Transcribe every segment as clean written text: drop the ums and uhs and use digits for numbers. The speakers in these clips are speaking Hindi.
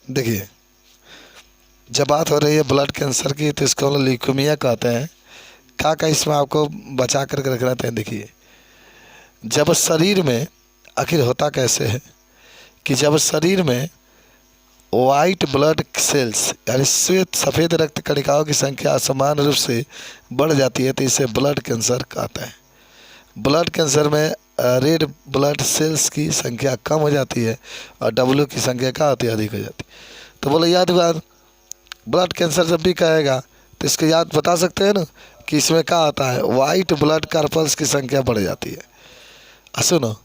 देखिए, जब बात हो रही है ब्लड कैंसर की तो इसको हम लोग ल्यूकेमिया कहते हैं। क्या क्या इसमें आपको बचा करके रखना है। देखिए, जब शरीर में आखिर होता कैसे है कि जब शरीर में वाइट ब्लड सेल्स यानी श्वेत सफ़ेद रक्त कणिकाओं की संख्या असमान रूप से बढ़ जाती है तो इसे ब्लड कैंसर कहते हैं। ब्लड कैंसर में रेड ब्लड सेल्स की संख्या कम हो जाती है और डब्ल्यू की संख्या क्या होती है, अधिक हो जाती है। तो बोलो याद बात, ब्लड कैंसर जब भी कहेगा तो इसको याद बता सकते हैं ना कि इसमें क्या आता है, वाइट ब्लड कार्पल्स की संख्या बढ़ जाती है। सुनो,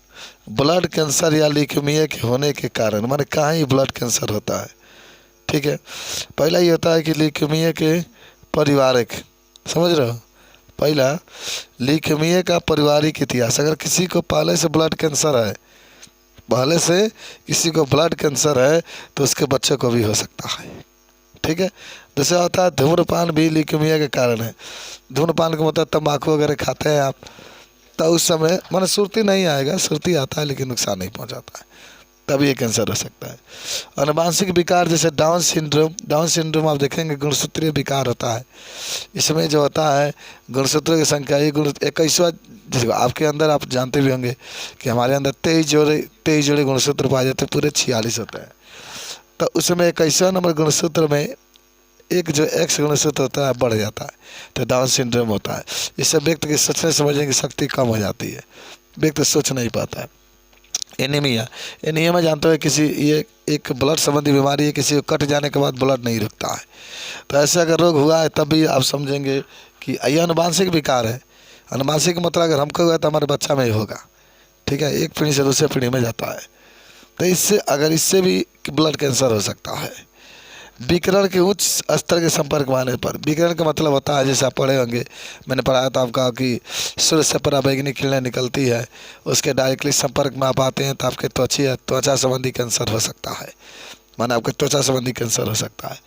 ब्लड कैंसर या ल्यूकेमिया के होने के कारण माने कहाँ ही ब्लड कैंसर होता है। ठीक है, पहला ये होता है कि ल्यूकेमिया के पारिवारिक, समझ रहे हो, पहला ल्यूकेमिया का पारिवारिक इतिहास। अगर किसी को पहले से ब्लड कैंसर है, पहले से किसी को ब्लड कैंसर है तो उसके बच्चे को भी हो सकता है। ठीक है, जैसे होता है धूम्रपान भी ल्यूकेमिया के कारण है। धूम्रपान का मतलब तंबाकू वगैरह खाते हैं आप तो उस समय माने सुर्ती नहीं आएगा, सुर्ती आता है लेकिन नुकसान नहीं पहुंचाता है, तभी ये कैंसर हो सकता है। और मानसिक विकार जैसे डाउन सिंड्रोम, डाउन सिंड्रोम आप देखेंगे गुणसूत्रीय विकार होता है। इसमें जो होता है गुणसूत्रों की संख्या ये गुण 21वां, जैसे आपके अंदर आप जानते भी होंगे कि हमारे अंदर 23 जोड़े गुणसूत्र पाए जाते हैं, पूरे 46 होते हैं। तो उसमें 21वां नंबर गुणसूत्र में एक जो एक्स गुणसूत्र होता है बढ़ जाता है तो डाउन सिंड्रोम होता है। इससे व्यक्ति की सोचने समझने की शक्ति कम हो जाती है, व्यक्ति सोच नहीं पाता है। एनीमिया, एनीमिया जानते हो किसी ये एक ब्लड संबंधी बीमारी है, किसी को कट जाने के बाद ब्लड नहीं रुकता है। तो ऐसे अगर रोग हुआ है तब भी आप समझेंगे कि यह अनुवांशिक विकार है। अनुवांशिक मतलब अगर हमको हुआ तो हमारे बच्चा में ही होगा। ठीक है, एक पीढ़ी से दूसरे पीढ़ी में जाता है। तो इससे भी ब्लड कैंसर हो सकता है। विकिरण के उच्च स्तर के संपर्क में आने पर, विकिरण का मतलब होता है जैसे आप पढ़े होंगे, मैंने पढ़ाया था आपका कि सूर्य से पराबैंगनी किरणें निकलती है, उसके डायरेक्टली संपर्क में आप आते हैं तो आपके त्वचा संबंधी कैंसर हो सकता है, माना आपके त्वचा संबंधी कैंसर हो सकता है।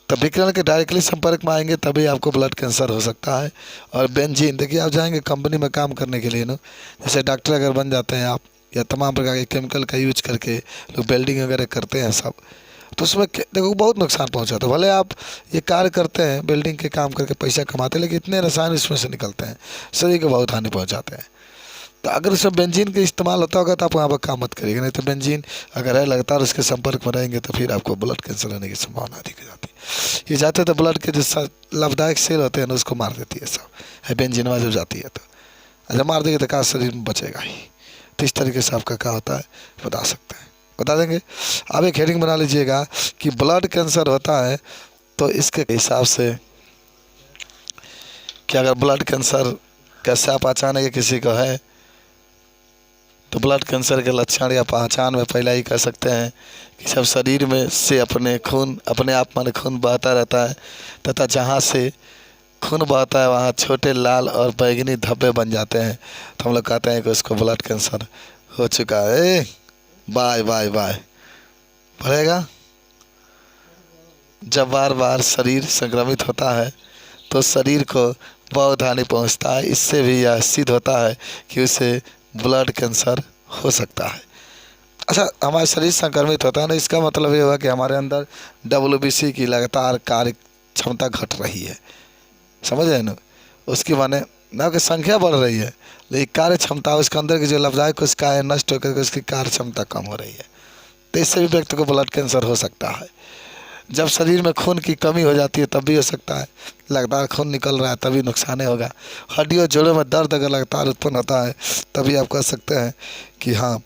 तो विकिरण के डायरेक्टली संपर्क में आएंगे तभी आपको ब्लड कैंसर हो सकता है। और बेंजीन, देखिए आप जाएंगे कंपनी में काम करने के लिए ना, जैसे डॉक्टर अगर बन जाते हैं आप या तमाम प्रकार के केमिकल का यूज करके लोग वेल्डिंग वगैरह करते हैं सब, तो उसमें देखो बहुत नुकसान पहुंचाता है। भले आप ये कार्य करते हैं बिल्डिंग के काम करके पैसा कमाते हैं, लेकिन इतने रसायन इसमें से निकलते हैं शरीर को बहुत हानि पहुंचाते हैं। तो अगर उसमें बेंजीन का इस्तेमाल होता होगा तो आप वहाँ पर काम मत करिएगा, नहीं तो बेंजीन अगर है लगातार उसके संपर्क में रहेंगे तो फिर आपको ब्लड कैंसर होने की संभावना अधिक हो जाती है। ये जाते तो ब्लड के जो लाभदायक सेल होते हैं ना उसको मार देती है सब, है बेंजीनवा जब जाती है तो जब मार देगी तो कहाँ शरीर में बचेगा ही। तो इस तरीके से आपका क्या होता है बता सकते हैं, बता देंगे। आप एक हेडिंग बना लीजिएगा कि ब्लड कैंसर होता है तो इसके हिसाब से कि अगर ब्लड कैंसर कैसे आप पहचानेंगे किसी को है, तो ब्लड कैंसर के लक्षण या पहचान में पहला ही कह सकते हैं कि जब शरीर में से अपने आप माने खून बहता रहता है तथा जहाँ से खून बहता है वहाँ छोटे लाल और बैंगनी धब्बे बन जाते हैं, तो हम लोग कहते हैं कि उसको ब्लड कैंसर हो चुका है। बाय बाय बाय पड़ेगा। जब बार बार शरीर संक्रमित होता है तो शरीर को बहुत हानि पहुंचता है। इससे भी यह सिद्ध होता है कि उसे ब्लड कैंसर हो सकता है। अच्छा, हमारा शरीर संक्रमित होता है ना, इसका मतलब ये हुआ कि हमारे अंदर WBC की लगातार कार्य क्षमता घट रही है, समझ रहे ना, उसकी माने ना कि संख्या बढ़ रही है लेकिन कार्य क्षमता उसके अंदर की जो लाभदायक कोशिकाएं नष्ट होकर उसकी कार्य क्षमता कम हो रही है। तो इससे भी व्यक्ति को ब्लड कैंसर हो सकता है। जब शरीर में खून की कमी हो जाती है तब भी हो सकता है, लगातार खून निकल रहा है तभी नुकसान होगा। हड्डियों जोड़ों में दर्द अगर लगातार उत्पन्न होता है तभी आप कह सकते हैं कि हाँ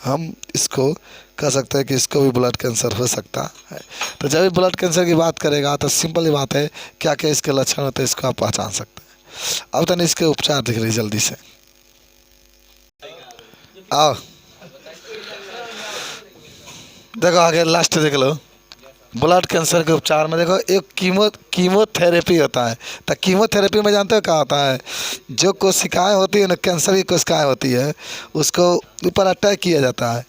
हम इसको कह सकते हैं कि इसको भी ब्लड कैंसर हो सकता है। तो जब भी ब्लड कैंसर की बात करेगा तो सिंपल ही बात है, क्या क्या इसके लक्षण होते हैं इसको आप पहचान सकते हैं। अब तो इसके उपचार दिख रही जल्दी से आओ, देखो आगे लास्ट देख लो। ब्लड कैंसर के उपचार में देखो एक कीमोथेरेपी होता है। तो कीमोथेरेपी में जानते हो क्या होता है, जो कोशिकाएं होती है ना, कैंसर की कोशिकाएं होती है, उसको ऊपर अटैक किया जाता है,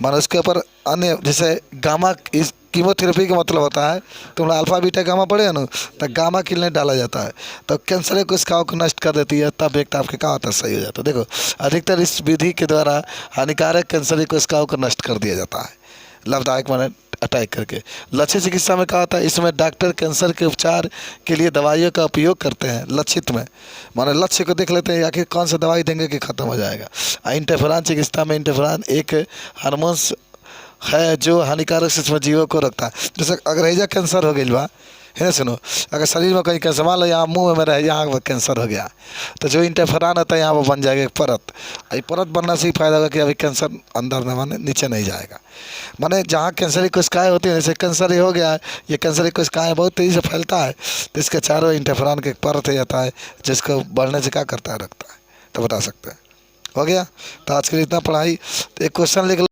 मानो उसके ऊपर अन्य जैसे गामा, इस कीमोथेरेपी का मतलब होता है तुम अल्फा बीटा गामा पढ़े ना, तो गामा किरणें डाला जाता है तो कैंसर की कोशिकाओं को नष्ट कर देती है, तब एक आपके क्या होता है सही हो जाता है। देखो अधिकतर इस विधि के द्वारा हानिकारक कैंसर की कोशिकाओं को नष्ट कर दिया जाता है, लाभदायक माने अटैक करके। लक्षित चिकित्सा में क्या होता है, इसमें डॉक्टर कैंसर के उपचार के लिए दवाइयों का उपयोग करते हैं लक्षित में, माने लक्ष्य को देख लेते हैं आखिर कौन सा दवाई देंगे कि ख़त्म हो जाएगा। इंटरफेरॉन चिकित्सा में इंटरफेरॉन एक हार्मोन्स है जो हानिकारक सूक्ष्म जीवों को रखता है। जैसे अगर हैजा कैंसर हो गई बा है ना, सुनो, अगर शरीर में कहीं कैंसर, मान लो यहाँ मुंह में रहे, यहाँ पर कैंसर हो गया, तो जो इंटरफेरॉन होता है यहाँ पर बन जाएगा एक परत। ये परत बनने से ही फायदा होगा कि अभी कैंसर अंदर न, माने नीचे नहीं जाएगा। माने जहाँ कैंसरी कोशिकाएँ होती हैं, जैसे कैंसर ही हो गया है, ये कैंसरी कोशिकाएँ बहुत तेज़ी से फैलता है, तो इसके चारों इंटरफेरॉन के एक परत हो जाता है जिसको बढ़ने से क्या करता है, रखता है। तो बता सकते हैं। हो गया। तो आज के लिए इतना पढ़ाई। तो एक क्वेश्चन लिख